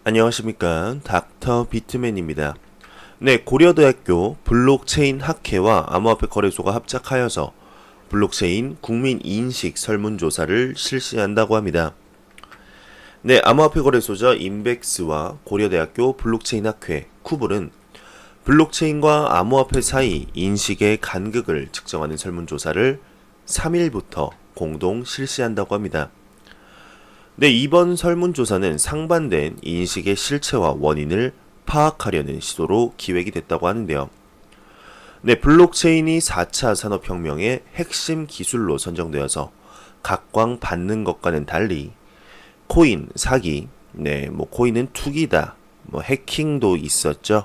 안녕하십니까, 닥터 비트맨입니다. 네, 고려대학교 블록체인 학회와 암호화폐 거래소가 합작하여서 블록체인 국민인식 설문조사를 실시한다고 합니다. 네, 암호화폐 거래소죠. 인백스와 고려대학교 블록체인 학회, 쿠블은 블록체인과 암호화폐 사이 인식의 간극을 측정하는 설문조사를 3일부터 공동 실시한다고 합니다. 네, 이번 설문조사는 상반된 인식의 실체와 원인을 파악하려는 시도로 기획이 됐다고 하는데요. 네, 블록체인이 4차 산업혁명의 핵심 기술로 선정되어서 각광받는 것과는 달리 코인 사기, 코인은 투기다, 해킹도 있었죠.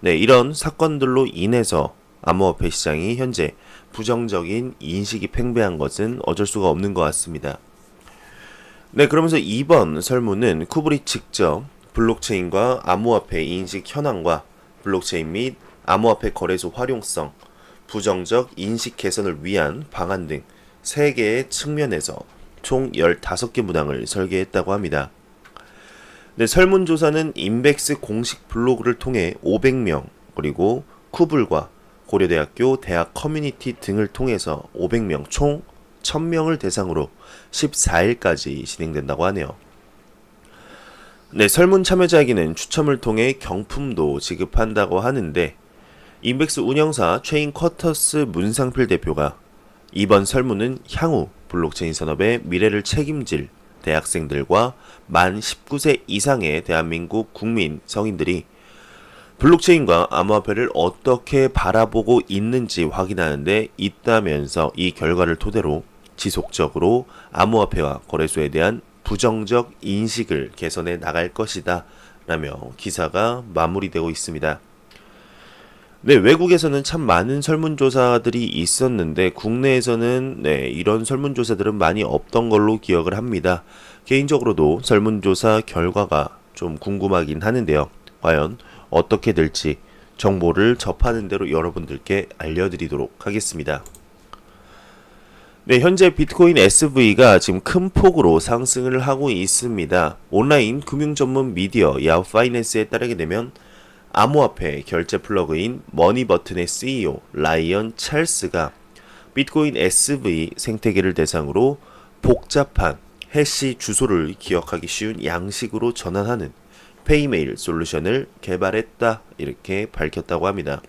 네, 이런 사건들로 인해서 암호화폐 시장이 현재 부정적인 인식이 팽배한 것은 어쩔 수가 없는 것 같습니다. 네, 그러면서 이번 설문은 쿠브리 직접 블록체인과 암호화폐 인식 현황과 블록체인 및 암호화폐 거래소 활용성, 부정적 인식 개선을 위한 방안 등 3개의 측면에서 총 15개 문항을 설계했다고 합니다. 네, 설문조사는 인백스 공식 블로그를 통해 500명, 그리고 쿠블과 고려대학교 대학 커뮤니티 등을 통해서 500명 총 1000명을 대상으로 14일까지 진행된다고 하네요. 네, 설문 참여자에게는 추첨을 통해 경품도 지급한다고 하는데 인백스 운영사 최인 쿼터스 문상필 대표가 이번 설문은 향후 블록체인 산업의 미래를 책임질 대학생들과 만 19세 이상의 대한민국 국민 성인들이 블록체인과 암호화폐를 어떻게 바라보고 있는지 확인하는 데 있다면서 이 결과를 토대로 지속적으로 암호화폐와 거래소에 대한 부정적 인식을 개선해 나갈 것이다 라며 기사가 마무리되고 있습니다. 네, 외국에서는 참 많은 설문조사들이 있었는데 국내에서는 이런 설문조사들은 많이 없던 걸로 기억을 합니다. 개인적으로도 설문조사 결과가 좀 궁금하긴 하는데요. 과연 어떻게 될지 정보를 접하는 대로 여러분들께 알려드리도록 하겠습니다. 네, 현재 비트코인 SV가 지금 큰 폭으로 상승을 하고 있습니다. 온라인 금융 전문 미디어 야후 파이낸스에 따르게 되면 암호화폐 결제 플러그인 머니버튼의 CEO 라이언 찰스가 비트코인 SV 생태계를 대상으로 복잡한 해시 주소를 기억하기 쉬운 양식으로 전환하는 페이메일 솔루션을 개발했다 이렇게 밝혔다고 합니다.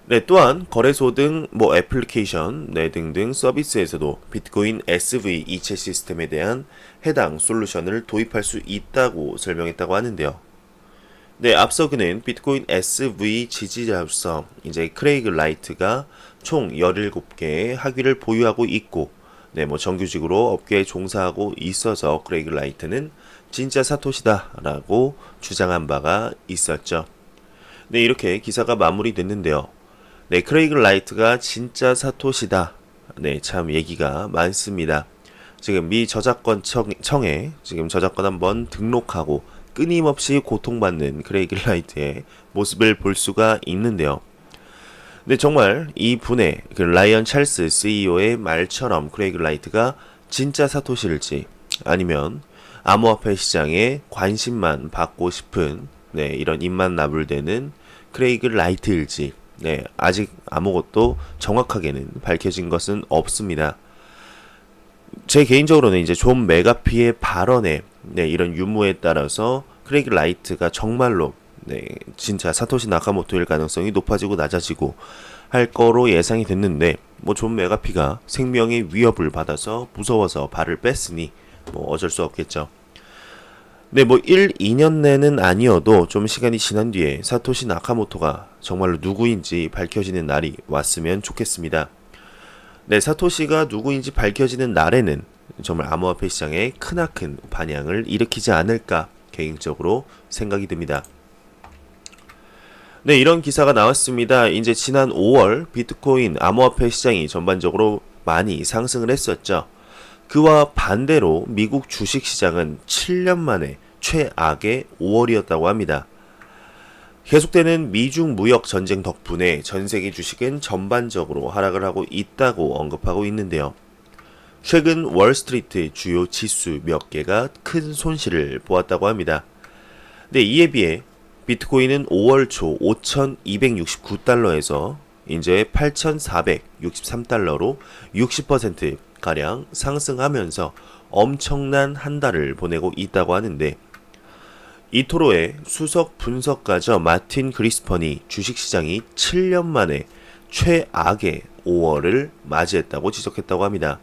네, 또한 거래소 등 애플리케이션 등등 서비스에서도 비트코인 SV 이체 시스템에 대한 해당 솔루션을 도입할 수 있다고 설명했다고 하는데요. 네, 앞서 그는 비트코인 SV 지지자로서 이제 크레이그 라이트가 총 17개의 학위를 보유하고 있고 정규직으로 업계에 종사하고 있어서 크레이그 라이트는 진짜 사토시다라고 주장한 바가 있었죠. 네, 이렇게 기사가 마무리됐는데요. 네, 크레이그 라이트가 진짜 사토시다. 네, 참 얘기가 많습니다. 지금 미 저작권 청에 지금 저작권 한번 등록하고 끊임없이 고통받는 크레이그 라이트의 모습을 볼 수가 있는데요. 네, 정말 이 분의 그 라이언 찰스 CEO의 말처럼 크레이그 라이트가 진짜 사토시일지 아니면 암호화폐 시장에 관심만 받고 싶은 이런 입만 나불대는 크레이그 라이트일지 아직 아무것도 정확하게는 밝혀진 것은 없습니다. 제 개인적으로는 이제 존 메가피의 발언에 이런 유무에 따라서 크레이그 라이트가 정말로 진짜 사토시 나카모토일 가능성이 높아지고 낮아지고 할 거로 예상이 됐는데 존 메가피가 생명의 위협을 받아서 무서워서 발을 뺐으니 어쩔 수 없겠죠. 네, 1, 2년 내는 아니어도 좀 시간이 지난 뒤에 사토시 나카모토가 정말로 누구인지 밝혀지는 날이 왔으면 좋겠습니다. 네, 사토시가 누구인지 밝혀지는 날에는 정말 암호화폐 시장에 크나큰 반향을 일으키지 않을까 개인적으로 생각이 듭니다. 네, 이런 기사가 나왔습니다. 이제 지난 5월 비트코인 암호화폐 시장이 전반적으로 많이 상승을 했었죠. 그와 반대로 미국 주식시장은 7년 만에 최악의 5월이었다고 합니다. 계속되는 미중 무역 전쟁 덕분에 전 세계 주식은 전반적으로 하락을 하고 있다고 언급하고 있는데요. 최근 월스트리트 주요 지수 몇 개가 큰 손실을 보았다고 합니다. 네, 이에 비해 비트코인은 5월 초 5,269달러에서 이제 8,463달러로 60% 가량 상승하면서 엄청난 한 달을 보내고 있다고 하는데, 이토로의 수석 분석가죠 마틴 그리스펀이 주식시장이 7년 만에 최악의 5월을 맞이했다고 지적했다고 합니다.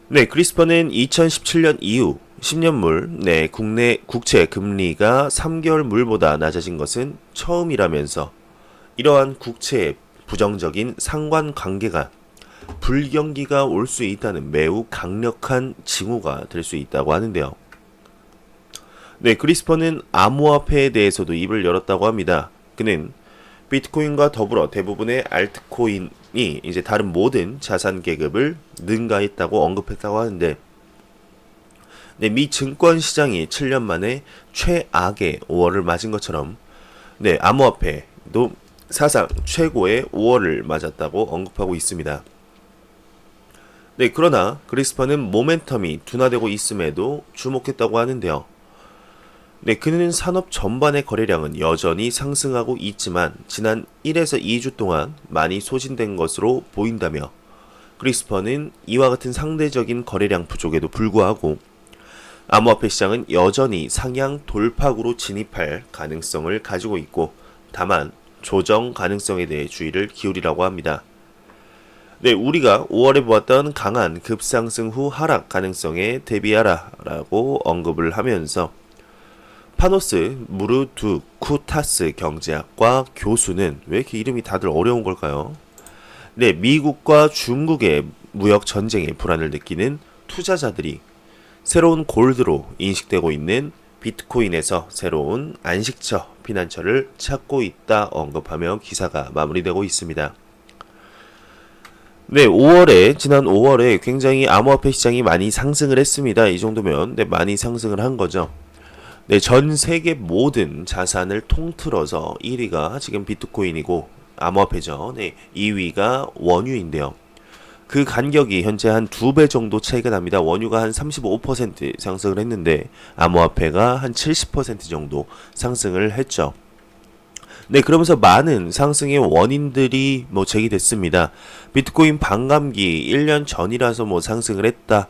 네, 그리스펀은 2017년 이후 10년물 국내 국채 금리가 3개월 물보다 낮아진 것은 처음이라면서, 이러한 국채의 부정적인 상관관계가 불경기가 올 수 있다는 매우 강력한 징후가 될 수 있다고 하는데요. 네, 그리스퍼는 암호화폐에 대해서도 입을 열었다고 합니다. 그는 비트코인과 더불어 대부분의 알트코인이 이제 다른 모든 자산 계급을 능가했다고 언급했다고 하는데, 네, 미 증권 시장이 7년 만에 최악의 5월을 맞은 것처럼, 네, 암호화폐도 사상 최고의 5월을 맞았다고 언급하고 있습니다. 네, 그러나 그리스퍼는 모멘텀이 둔화되고 있음에도 주목했다고 하는데요. 네, 그는 산업 전반의 거래량은 여전히 상승하고 있지만 지난 1에서 2주 동안 많이 소진된 것으로 보인다며, 그리스퍼는 이와 같은 상대적인 거래량 부족에도 불구하고 암호화폐 시장은 여전히 상향 돌파구로 진입할 가능성을 가지고 있고, 다만 조정 가능성에 대해 주의를 기울이라고 합니다. 네, 우리가 5월에 보았던 강한 급상승 후 하락 가능성에 대비하라 라고 언급을 하면서, 파노스 무르두 쿠타스 경제학과 교수는, 왜 이렇게 이름이 다들 어려운 걸까요? 네, 미국과 중국의 무역 전쟁의 불안을 느끼는 투자자들이 새로운 골드로 인식되고 있는 비트코인에서 새로운 안식처, 피난처를 찾고 있다 언급하며 기사가 마무리되고 있습니다. 네, 지난 5월에 굉장히 암호화폐 시장이 많이 상승을 했습니다. 이 정도면 많이 상승을 한 거죠. 네, 전 세계 모든 자산을 통틀어서 1위가 지금 비트코인이고 암호화폐죠. 네, 2위가 원유인데요. 그 간격이 현재 한 2배 정도 차이가 납니다. 원유가 한 35% 상승을 했는데 암호화폐가 한 70% 정도 상승을 했죠. 네, 그러면서 많은 상승의 원인들이 제기됐습니다. 비트코인 반감기 1년 전이라서 상승을 했다.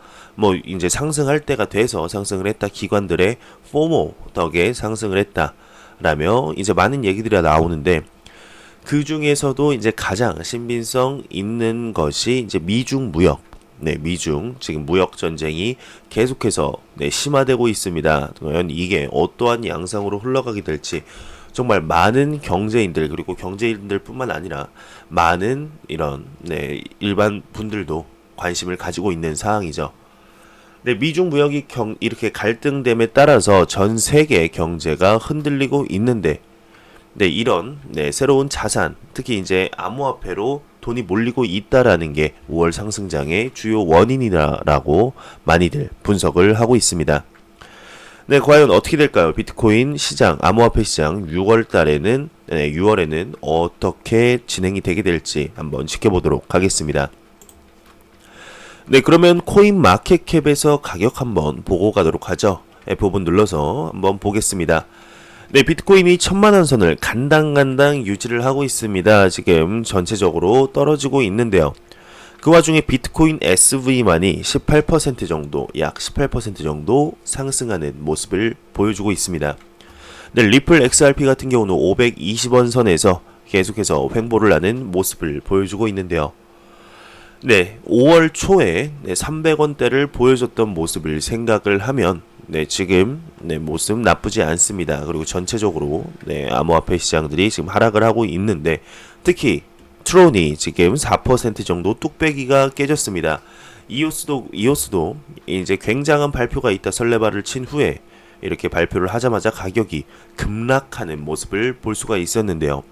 이제 상승할 때가 돼서 상승을 했다. 기관들의 포모 덕에 상승을 했다. 라며 이제 많은 얘기들이 나오는데, 그 중에서도 이제 가장 신빙성 있는 것이 이제 미중 무역. 네, 미중 지금 무역 전쟁이 계속해서 심화되고 있습니다. 과연 이게 어떠한 양상으로 흘러가게 될지 정말 많은 경제인들, 그리고 경제인들 뿐만 아니라 많은 이런 일반 분들도 관심을 가지고 있는 사항이죠. 네, 미중 무역이 이렇게 갈등됨에 따라서 전 세계 경제가 흔들리고 있는데, 네, 이런 새로운 자산, 특히 이제 암호화폐로 돈이 몰리고 있다라는 게 5월 상승장의 주요 원인이라고 많이들 분석을 하고 있습니다. 네, 과연 어떻게 될까요? 비트코인 시장, 암호화폐 시장 6월에는 어떻게 진행이 되게 될지 한번 지켜보도록 하겠습니다. 네, 그러면 코인 마켓캡에서 가격 한번 보고 가도록 하죠. F5번 눌러서 한번 보겠습니다. 네, 비트코인이 1000만원 선을 간당간당 유지를 하고 있습니다. 지금 전체적으로 떨어지고 있는데요. 그 와중에 비트코인 SV만이 18% 정도, 약 18% 정도 상승하는 모습을 보여주고 있습니다. 네, 리플 XRP 같은 경우는 520원 선에서 계속해서 횡보를 하는 모습을 보여주고 있는데요. 네, 5월 초에 300원대를 보여줬던 모습을 생각을 하면 지금 모습 나쁘지 않습니다. 그리고 전체적으로 암호화폐 시장들이 지금 하락을 하고 있는데, 특히 트론이 지금 4% 정도 뚝배기가 깨졌습니다. 이오스도 이제 굉장한 발표가 있다 설레발을 친 후에 이렇게 발표를 하자마자 가격이 급락하는 모습을 볼 수가 있었는데요.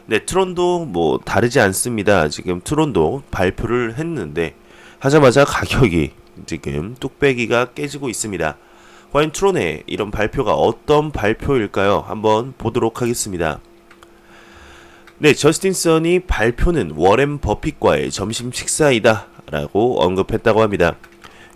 네, 트론도 다르지 않습니다. 지금 트론도 발표를 했는데 하자마자 가격이 지금 뚝배기가 깨지고 있습니다. 과연 트론의 이런 발표가 어떤 발표일까요? 한번 보도록 하겠습니다. 네, 저스틴 선이 발표는 워렌 버핏과의 점심 식사이다 라고 언급했다고 합니다.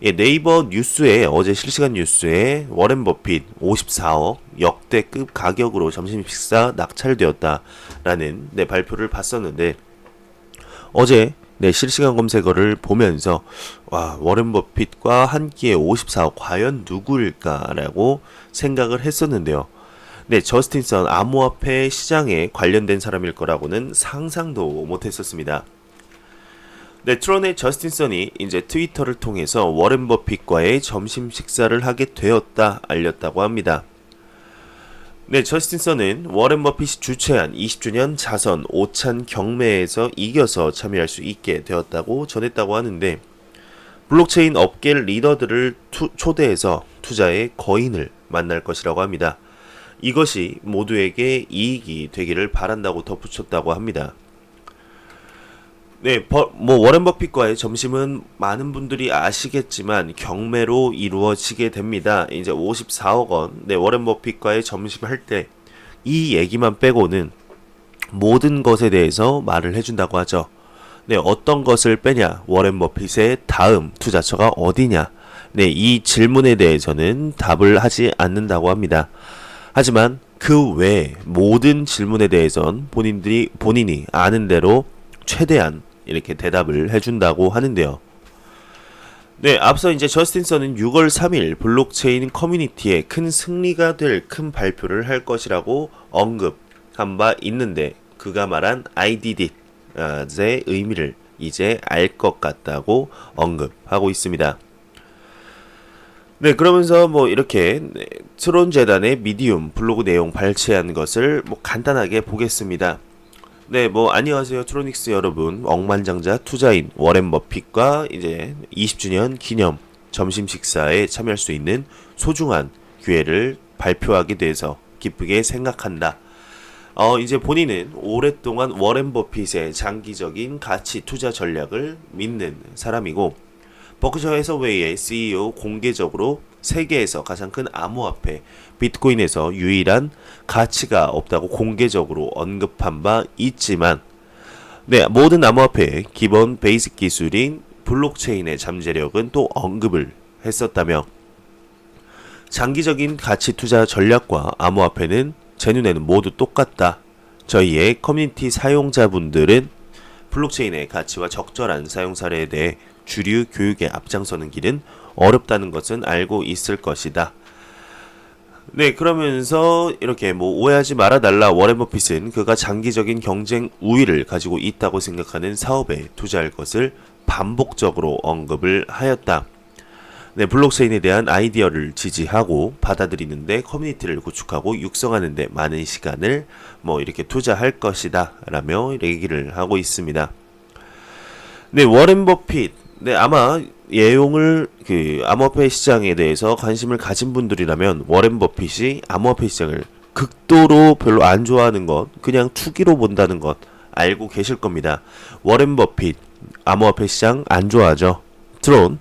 예, 네이버 뉴스에 어제 실시간 뉴스에 워렌 버핏 54억 역대급 가격으로 점심 식사 낙찰되었다라는 발표를 봤었는데 어제 실시간 검색어를 보면서 와 워렌 버핏과 한 끼에 54억 과연 누구일까라고 생각을 했었는데요. 저스틴 선 암호화폐 시장에 관련된 사람일 거라고는 상상도 못했었습니다. 트론의 저스틴 선이 이제 트위터를 통해서 워렌 버핏과의 점심 식사를 하게 되었다 알렸다고 합니다. 저스틴 선은 워렌 버핏이 주최한 20주년 자선 오찬 경매에서 이겨서 참여할 수 있게 되었다고 전했다고 하는데 블록체인 업계 리더들을 초대해서 투자의 거인을 만날 것이라고 합니다. 이것이 모두에게 이익이 되기를 바란다고 덧붙였다고 합니다. 워렌 버핏과의 점심은 많은 분들이 아시겠지만 경매로 이루어지게 됩니다. 이제 54억 원, 워렌 버핏과의 점심할 때 이 얘기만 빼고는 모든 것에 대해서 말을 해준다고 하죠. 어떤 것을 빼냐, 워렌 버핏의 다음 투자처가 어디냐, 이 질문에 대해서는 답을 하지 않는다고 합니다. 하지만 그 외 모든 질문에 대해선 본인이 아는 대로 최대한 이렇게 대답을 해준다고 하는데요. 앞서 이제 저스틴 선은 6월 3일 블록체인 커뮤니티에 큰 승리가 될 큰 발표를 할 것이라고 언급한 바 있는데 그가 말한 I did it의 의미를 이제 알 것 같다고 언급하고 있습니다. 그러면서 이렇게 트론 재단의 미디움 블로그 내용 발췌한 것을 간단하게 보겠습니다. 안녕하세요. 트로닉스 여러분. 억만장자 투자인 워렌 버핏과 이제 20주년 기념 점심 식사에 참여할 수 있는 소중한 기회를 발표하게 돼서 기쁘게 생각한다. 이제 본인은 오랫동안 워렌 버핏의 장기적인 가치 투자 전략을 믿는 사람이고 버크셔 해서웨이의 CEO 공개적으로 세계에서 가장 큰 암호화폐 비트코인에서 유일한 가치가 없다고 공개적으로 언급한 바 있지만 모든 암호화폐의 기본 베이직 기술인 블록체인의 잠재력은 또 언급을 했었다며 장기적인 가치 투자 전략과 암호화폐는 제 눈에는 모두 똑같다. 저희의 커뮤니티 사용자분들은 블록체인의 가치와 적절한 사용 사례에 대해 주류 교육에 앞장서는 길은 어렵다는 것은 알고 있을 것이다. 그러면서 이렇게 오해하지 말아달라. 워렌 버핏은 그가 장기적인 경쟁 우위를 가지고 있다고 생각하는 사업에 투자할 것을 반복적으로 언급을 하였다. 블록체인에 대한 아이디어를 지지하고 받아들이는데 커뮤니티를 구축하고 육성하는데 많은 시간을 이렇게 투자할 것이다 라며 얘기를 하고 있습니다. 워렌 버핏 아마 내용을 암호화폐 시장에 대해서 관심을 가진 분들이라면 워렌 버핏이 암호화폐 시장을 극도로 별로 안 좋아하는 것, 그냥 투기로 본다는 것 알고 계실 겁니다. 워렌 버핏 암호화폐 시장 안 좋아하죠. 트론,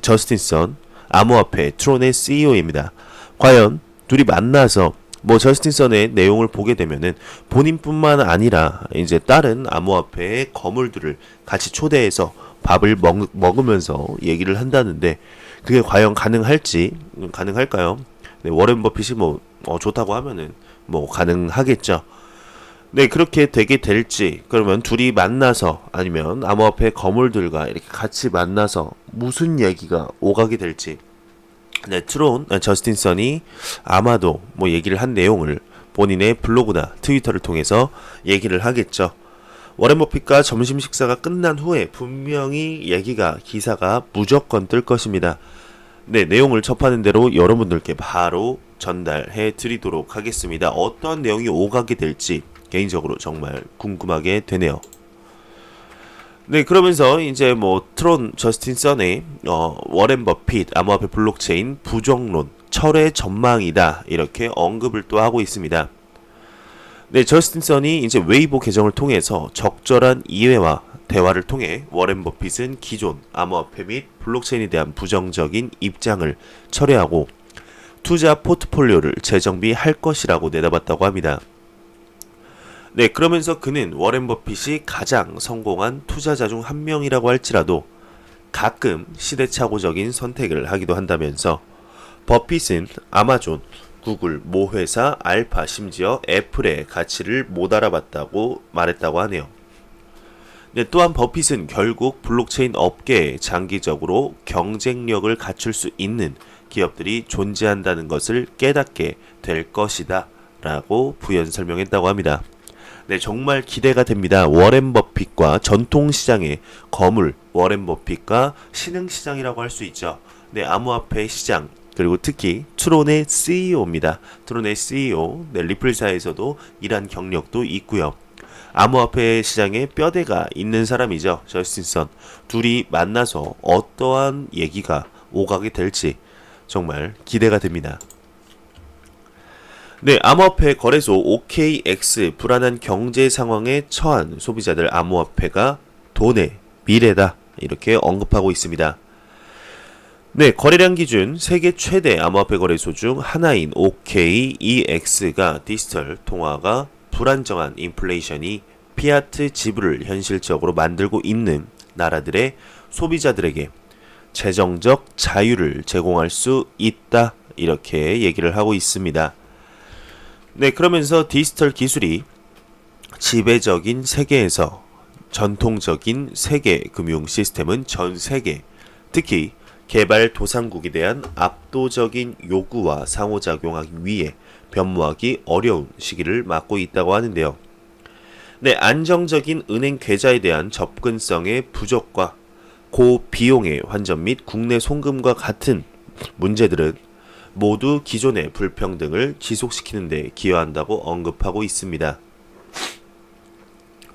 저스틴 선 암호화폐 트론의 CEO입니다. 과연 둘이 만나서 저스틴 선의 내용을 보게 되면은 본인뿐만 아니라 이제 다른 암호화폐의 거물들을 같이 초대해서 밥을 먹으면서 얘기를 한다는데 그게 과연 가능할까요? 워렌 버핏이 좋다고 하면은 가능하겠죠. 그렇게 되게 될지 그러면 둘이 만나서 아니면 암호화폐 거물들과 이렇게 같이 만나서 무슨 얘기가 오가게 될지 저스틴 선이 아마도 얘기를 한 내용을 본인의 블로그나 트위터를 통해서 얘기를 하겠죠. 워렌 버핏과 점심 식사가 끝난 후에 분명히 기사가 무조건 뜰 것입니다. 내용을 접하는 대로 여러분들께 바로 전달해 드리도록 하겠습니다. 어떤 내용이 오가게 될지 개인적으로 정말 궁금하게 되네요. 그러면서 이제 트론 저스틴 선의 워렌 버핏 암호화폐 블록체인 부정론 철회 전망이다 이렇게 언급을 또 하고 있습니다. 저스틴 선이 이제 웨이보 계정을 통해서 적절한 이해와 대화를 통해 워렌 버핏은 기존 암호화폐 및 블록체인에 대한 부정적인 입장을 철회하고 투자 포트폴리오를 재정비할 것이라고 내다봤다고 합니다. 네, 그러면서 그는 워렌 버핏이 가장 성공한 투자자 중 한 명이라고 할지라도 가끔 시대착오적인 선택을 하기도 한다면서 버핏은 아마존, 구글, 모 회사, 알파, 심지어 애플의 가치를 못 알아봤다고 말했다고 하네요. 네, 또한 버핏은 결국 블록체인 업계에 장기적으로 경쟁력을 갖출 수 있는 기업들이 존재한다는 것을 깨닫게 될 것이다 라고 부연 설명했다고 합니다. 네, 정말 기대가 됩니다. 워렌 버핏과 전통시장의 거물, 워렌 버핏과 신흥시장이라고 할 수 있죠. 네, 암호화폐 시장, 그리고 특히 트론의 CEO입니다. 트론의 CEO, 네, 리플사에서도 일한 경력도 있고요. 암호화폐 시장에 뼈대가 있는 사람이죠. 저스틴 선. 둘이 만나서 어떠한 얘기가 오가게 될지 정말 기대가 됩니다. 네, 암호화폐 거래소 OKX 불안한 경제 상황에 처한 소비자들 암호화폐가 돈의 미래다 이렇게 언급하고 있습니다. 네, 거래량 기준 세계 최대 암호화폐 거래소 중 하나인 OKEX가 디지털 통화가 불안정한 인플레이션이 피아트 지불을 현실적으로 만들고 있는 나라들의 소비자들에게 재정적 자유를 제공할 수 있다 이렇게 얘기를 하고 있습니다. 네, 그러면서 디지털 기술이 지배적인 세계에서 전통적인 세계 금융 시스템은 전 세계, 특히 개발도상국에 대한 압도적인 요구와 상호작용하기 위해 변모하기 어려운 시기를 맞고 있다고 하는데요. 네, 안정적인 은행 계좌에 대한 접근성의 부족과 고비용의 환전 및 국내 송금과 같은 문제들은 모두 기존의 불평등을 지속시키는 데 기여한다고 언급하고 있습니다.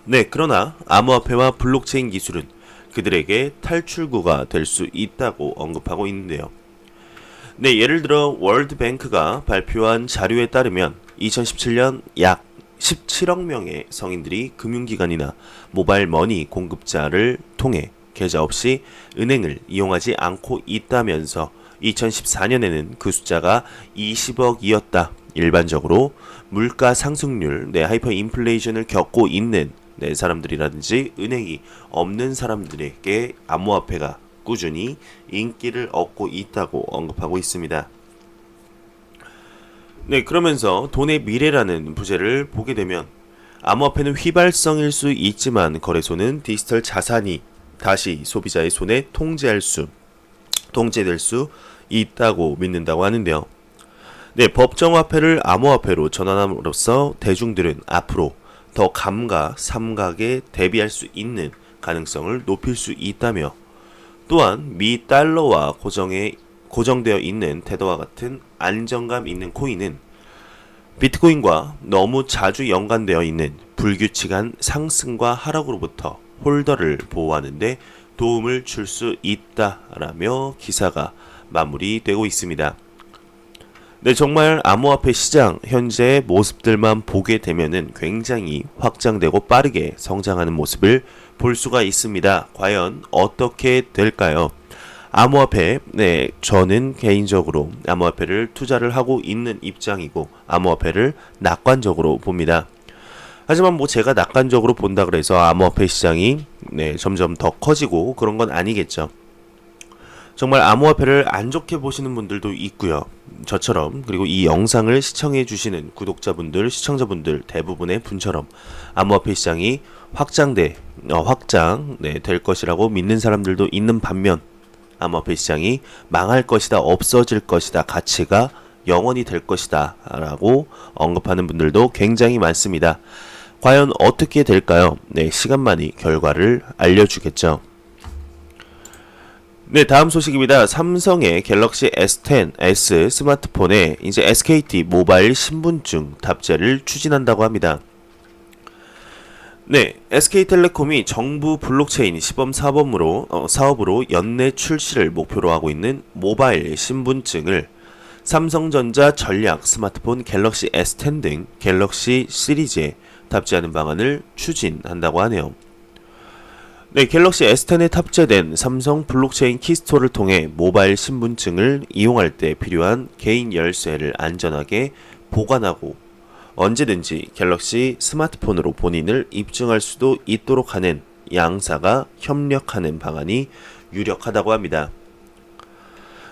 네, 그러나 암호화폐와 블록체인 기술은 그들에게 탈출구가 될 수 있다고 언급하고 있는데요. 네, 예를 들어 월드뱅크가 발표한 자료에 따르면 2017년 약 17억 명의 성인들이 금융기관이나 모바일 머니 공급자를 통해 계좌 없이 은행을 이용하지 않고 있다면서 2014년에는 그 숫자가 20억이었다. 일반적으로 물가 상승률, 하이퍼 인플레이션을 겪고 있는 사람들이라든지 은행이 없는 사람들에게 암호화폐가 꾸준히 인기를 얻고 있다고 언급하고 있습니다. 네, 그러면서 돈의 미래라는 부제를 보게 되면 암호화폐는 휘발성일 수 있지만 거래소는 디지털 자산이 다시 소비자의 손에 통제될 수 있다고 믿는다고 하는데요. 네, 법정화폐를 암호화폐로 전환함으로써 대중들은 앞으로 더 감가, 삼각에 대비할 수 있는 가능성을 높일 수 있다며 또한 미 달러와 고정되어 있는 테더와 같은 안정감 있는 코인은 비트코인과 너무 자주 연관되어 있는 불규칙한 상승과 하락으로부터 홀더를 보호하는 데 도움을 줄 수 있다라며 기사가 마무리되고 있습니다. 네, 정말 암호화폐 시장 현재의 모습들만 보게 되면은 굉장히 확장되고 빠르게 성장하는 모습을 볼 수가 있습니다. 과연 어떻게 될까요? 암호화폐, 네, 저는 개인적으로 암호화폐를 투자를 하고 있는 입장이고 암호화폐를 낙관적으로 봅니다. 하지만 제가 낙관적으로 본다 그래서 암호화폐 시장이 점점 더 커지고 그런 건 아니겠죠. 정말 암호화폐를 안 좋게 보시는 분들도 있고요. 저처럼, 그리고 이 영상을 시청해 주시는 구독자분들, 시청자분들 대부분의 분처럼 암호화폐 시장이 확장 될 것이라고 믿는 사람들도 있는 반면 암호화폐 시장이 망할 것이다, 없어질 것이다, 가치가 영원히 될 것이다 라고 언급하는 분들도 굉장히 많습니다. 과연 어떻게 될까요? 네, 시간만이 결과를 알려주겠죠. 네, 다음 소식입니다. 삼성의 갤럭시 S10s 스마트폰에 이제 SKT 모바일 신분증 탑재를 추진한다고 합니다. 네, SK텔레콤이 정부 블록체인 시범 사업으로 연내 출시를 목표로 하고 있는 모바일 신분증을 삼성전자 전략 스마트폰 갤럭시 S10 등 갤럭시 시리즈에 탑재하는 방안을 추진한다고 하네요. 네, 갤럭시 S10에 탑재된 삼성 블록체인 키스토어를 통해 모바일 신분증을 이용할 때 필요한 개인 열쇠를 안전하게 보관하고 언제든지 갤럭시 스마트폰으로 본인을 입증할 수도 있도록 하는 양사가 협력하는 방안이 유력하다고 합니다.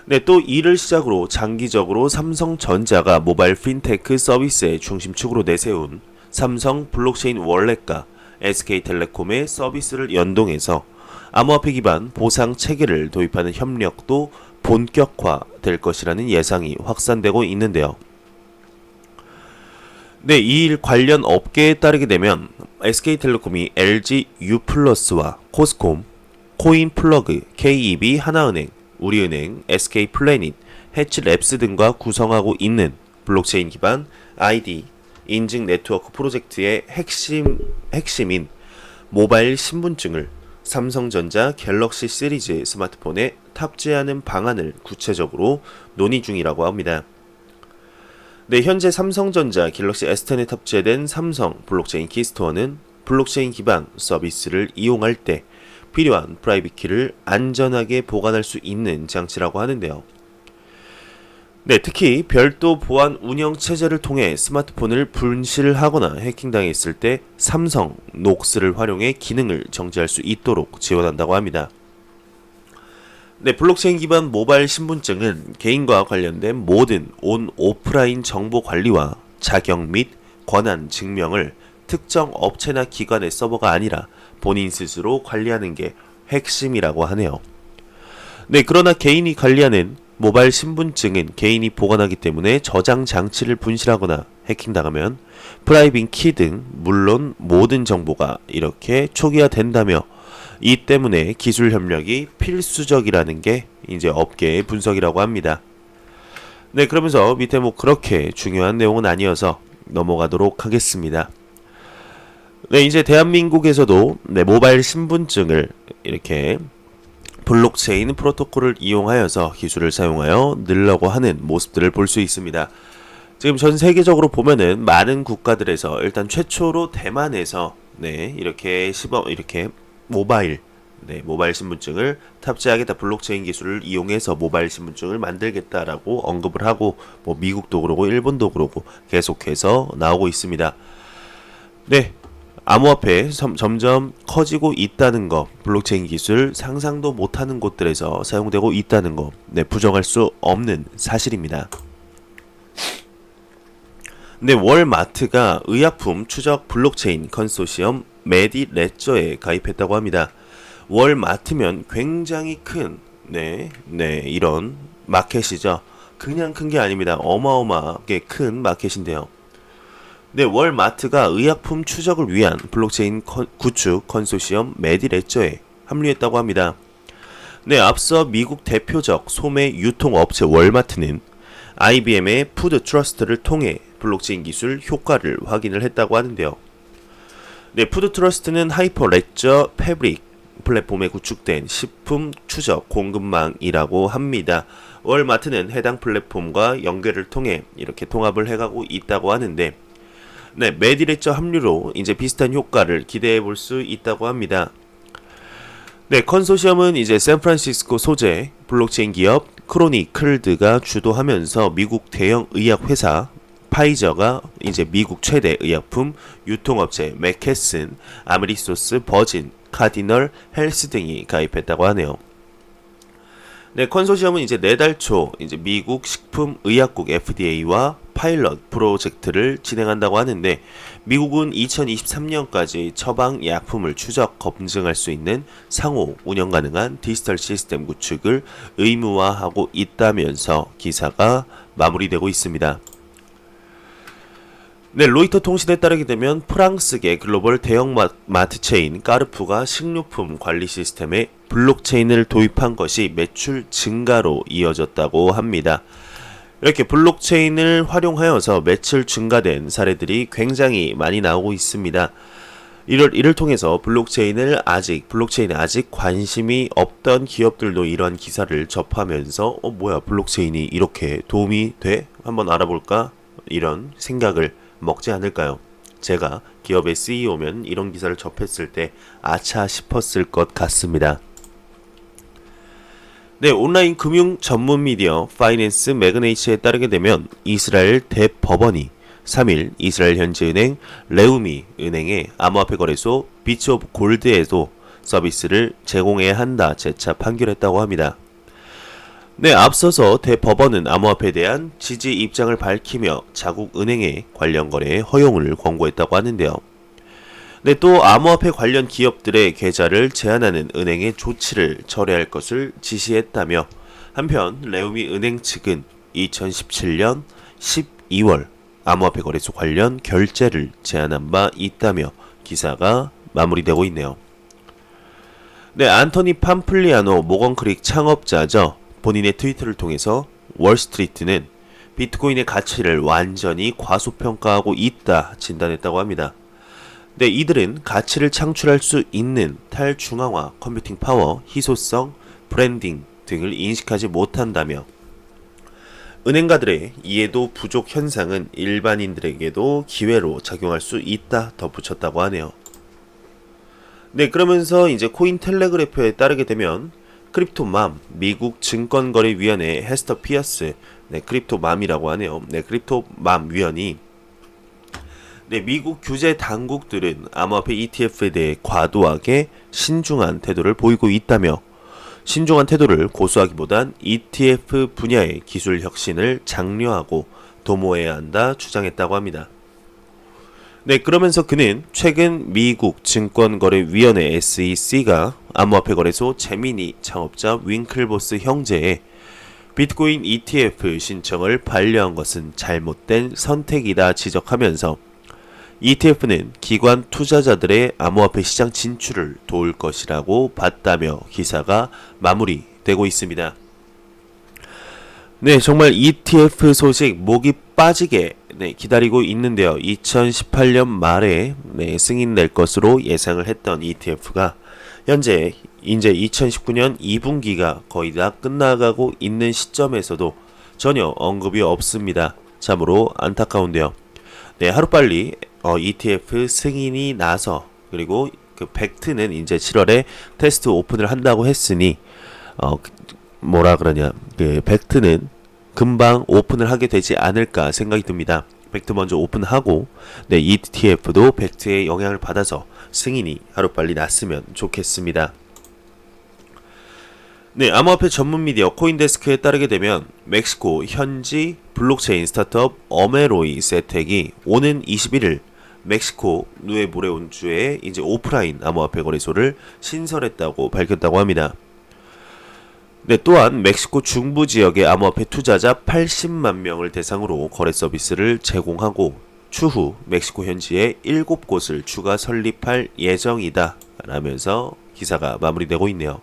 네, 또 이를 시작으로 장기적으로 삼성전자가 모바일 핀테크 서비스의 중심축으로 내세운 삼성 블록체인 월렛과 SK텔레콤의 서비스를 연동해서 암호화폐 기반 보상 체계를 도입하는 협력도 본격화될 것이라는 예상이 확산되고 있는데요. 네, 이 일 관련 업계에 따르게 되면 SK텔레콤이 LG U+와 코스콤, 코인플러그, KEB 하나은행, 우리은행, SK플래닛, 해치랩스 등과 구성하고 있는 블록체인 기반 ID 인증 네트워크 프로젝트의 핵심인 모바일 신분증을 삼성전자 갤럭시 시리즈 스마트폰에 탑재하는 방안을 구체적으로 논의 중이라고 합니다. 네, 현재 삼성전자 갤럭시 S10에 탑재된 삼성 블록체인 키스토어는 블록체인 기반 서비스를 이용할 때 필요한 프라이빗 키를 안전하게 보관할 수 있는 장치라고 하는데요. 네, 특히 별도 보안 운영 체제를 통해 스마트폰을 분실하거나 해킹당했을 때 삼성 녹스를 활용해 기능을 정지할 수 있도록 지원한다고 합니다. 네, 블록체인 기반 모바일 신분증은 개인과 관련된 모든 오프라인 정보 관리와 자격 및 권한 증명을 특정 업체나 기관의 서버가 아니라 본인 스스로 관리하는 게 핵심이라고 하네요. 네, 그러나 개인이 관리하는 모바일 신분증은 개인이 보관하기 때문에 저장 장치를 분실하거나 해킹당하면 프라이빗 키 등 물론 모든 정보가 이렇게 초기화된다며 이 때문에 기술 협력이 필수적이라는 게 이제 업계의 분석이라고 합니다. 네, 그러면서 밑에 뭐 그렇게 중요한 내용은 아니어서 넘어가도록 하겠습니다. 네, 이제 대한민국에서도 네, 모바일 신분증을 이렇게 블록체인 프로토콜을 이용하여서 기술을 사용하여 늘려고 하는 모습들을 볼 수 있습니다. 지금 전 세계적으로 보면은 많은 국가들에서 일단 최초로 대만에서 네, 이렇게 모바일 신분증을 탑재하겠다, 블록체인 기술을 이용해서 모바일 신분증을 만들겠다라고 언급을 하고 뭐 미국도 그러고 일본도 그러고 계속해서 나오고 있습니다. 네, 암호화폐 점점 커지고 있다는 거, 블록체인 기술 상상도 못하는 곳들에서 사용되고 있다는 거, 네, 부정할 수 없는 사실입니다. 네, 월마트가 의약품 추적 블록체인 컨소시엄 메디레저에 가입했다고 합니다. 월마트면 굉장히 큰 이런 마켓이죠. 그냥 큰 게 아닙니다. 어마어마하게 큰 마켓인데요. 네, 월마트가 의약품 추적을 위한 블록체인 구축 컨소시엄 메디레저에 합류했다고 합니다. 네, 앞서 미국 대표적 소매 유통업체 월마트는 IBM의 푸드 트러스트를 통해 블록체인 기술 효과를 확인을 했다고 하는데요. 네, 푸드 트러스트는 하이퍼레저 패브릭 플랫폼에 구축된 식품 추적 공급망이라고 합니다. 월마트는 해당 플랫폼과 연결을 통해 이렇게 통합을 해가고 있다고 하는데, 네, 메디레저 합류로 이제 비슷한 효과를 기대해 볼 수 있다고 합니다. 네, 컨소시엄은 이제 샌프란시스코 소재 블록체인 기업 크로니클드가 주도하면서 미국 대형 의약 회사 파이저가 이제 미국 최대 의약품 유통업체 맥케슨, 아메리소스, 버진, 카디널 헬스 등이 가입했다고 하네요. 네, 컨소시엄은 이제 내달 초 이제 미국 식품의약국 FDA와 파일럿 프로젝트를 진행한다고 하는데, 미국은 2023년까지 처방 약품을 추적 검증할 수 있는 상호 운영 가능한 디지털 시스템 구축을 의무화하고 있다면서 기사가 마무리되고 있습니다. 네, 로이터 통신에 따르게 되면 프랑스계 글로벌 대형 마트 체인 까르푸가 식료품 관리 시스템에 블록체인을 도입한 것이 매출 증가로 이어졌다고 합니다. 이렇게 블록체인을 활용하여서 매출 증가된 사례들이 굉장히 많이 나오고 있습니다. 이를 통해서 블록체인에 아직 관심이 없던 기업들도 이러한 기사를 접하면서 뭐야, 블록체인이 이렇게 도움이 돼? 한번 알아볼까? 이런 생각을 먹지 않을까요? 제가 기업의 CEO면 이런 기사를 접했을 때 아차 싶었을 것 같습니다. 네, 온라인 금융 전문 미디어 파이낸스 매그네이츠에 따르게 되면 이스라엘 대법원이 3일 이스라엘 현지은행 레우미 은행의 암호화폐 거래소 비츠 오브 골드에도 서비스를 제공해야 한다 재차 판결했다고 합니다. 네, 앞서서 대법원은 암호화폐에 대한 지지 입장을 밝히며 자국 은행의 관련 거래에 허용을 권고했다고 하는데요. 네, 또 암호화폐 관련 기업들의 계좌를 제한하는 은행의 조치를 철회할 것을 지시했다며 한편 레우미 은행 측은 2017년 12월 암호화폐 거래소 관련 결제를 제한한 바 있다며 기사가 마무리되고 있네요. 네, 안토니 팜플리아노 모건크릭 창업자죠. 본인의 트위터를 통해서 월스트리트는 비트코인의 가치를 완전히 과소평가하고 있다 진단했다고 합니다. 네, 이들은 가치를 창출할 수 있는 탈중앙화 컴퓨팅 파워, 희소성, 브랜딩 등을 인식하지 못한다며 은행가들의 이해도 부족 현상은 일반인들에게도 기회로 작용할 수 있다 덧붙였다고 하네요. 네, 그러면서 이제 코인텔레그래프에 따르게 되면 크립토맘, 미국 증권거래위원회 헤스터 피어스, 네, 크립토맘이라고 하네요. 네, 크립토맘 위원이 네, 미국 규제 당국들은 암호화폐 ETF에 대해 과도하게 신중한 태도를 보이고 있다며 신중한 태도를 고수하기보단 ETF 분야의 기술 혁신을 장려하고 도모해야 한다 주장했다고 합니다. 네, 그러면서 그는 최근 미국 증권거래위원회 SEC가 암호화폐 거래소 제미니 창업자 윙클보스 형제의 비트코인 ETF 신청을 반려한 것은 잘못된 선택이다 지적하면서 ETF는 기관 투자자들의 암호화폐 시장 진출을 도울 것이라고 봤다며 기사가 마무리되고 있습니다. 네, 정말 ETF 소식 목이 빠지게 기다리고 있는데요. 2018년 말에 승인될 것으로 예상을 했던 ETF가 현재 이제 2019년 2분기가 거의 다 끝나가고 있는 시점에서도 전혀 언급이 없습니다. 참으로 안타까운데요. 네, 하루빨리 ETF 승인이 나서 그리고 그 벡트는 이제 7월에 테스트 오픈을 한다고 했으니 그 벡트는 금방 오픈을 하게 되지 않을까 생각이 듭니다. 벡트 먼저 오픈하고 네, ETF도 벡트의 영향을 받아서 승인이 하루빨리 났으면 좋겠습니다. 네, 암호화폐 전문 미디어 코인데스크에 따르게 되면 멕시코 현지 블록체인 스타트업 어메로이 세텍이 오는 21일 멕시코 누에보레온주에 이제 오프라인 암호화폐 거래소를 신설했다고 밝혔다고 합니다. 네, 또한 멕시코 중부 지역의 암호화폐 투자자 80만 명을 대상으로 거래 서비스를 제공하고 추후 멕시코 현지에 7곳을 추가 설립할 예정이다 라면서 기사가 마무리되고 있네요.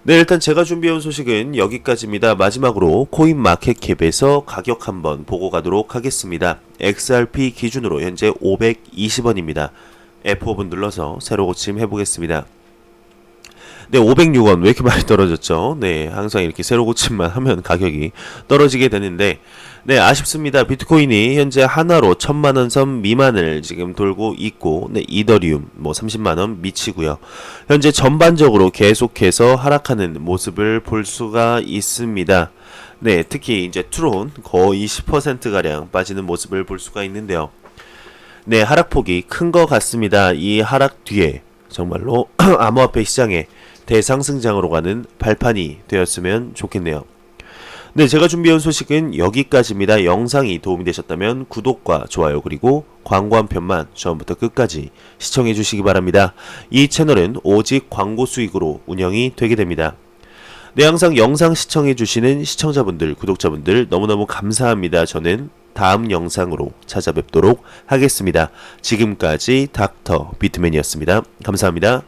네, 일단 제가 준비해온 소식은 여기까지입니다. 마지막으로 코인마켓캡에서 가격 한번 보고 가도록 하겠습니다. XRP 기준으로 현재 520원입니다. F5분 눌러서 새로 고침 해보겠습니다. 네, 506원 왜 이렇게 많이 떨어졌죠? 네, 항상 이렇게 새로 고침만 하면 가격이 떨어지게 되는데 네, 아쉽습니다. 비트코인이 현재 하나로 1000만원 선 미만을 지금 돌고 있고 네, 이더리움 30만원 미치고요. 현재 전반적으로 계속해서 하락하는 모습을 볼 수가 있습니다. 네, 특히 이제 트론 거의 10%가량 빠지는 모습을 볼 수가 있는데요. 네, 하락폭이 큰 것 같습니다. 이 하락 뒤에 정말로 암호화폐 시장에 대상승장으로 가는 발판이 되었으면 좋겠네요. 네, 제가 준비한 소식은 여기까지입니다. 영상이 도움이 되셨다면 구독과 좋아요 그리고 광고 한 편만 처음부터 끝까지 시청해 주시기 바랍니다. 이 채널은 오직 광고 수익으로 운영이 되게 됩니다. 네, 항상 영상 시청해 주시는 시청자분들, 구독자분들 너무너무 감사합니다. 저는 다음 영상으로 찾아뵙도록 하겠습니다. 지금까지 닥터 비트맨이었습니다. 감사합니다.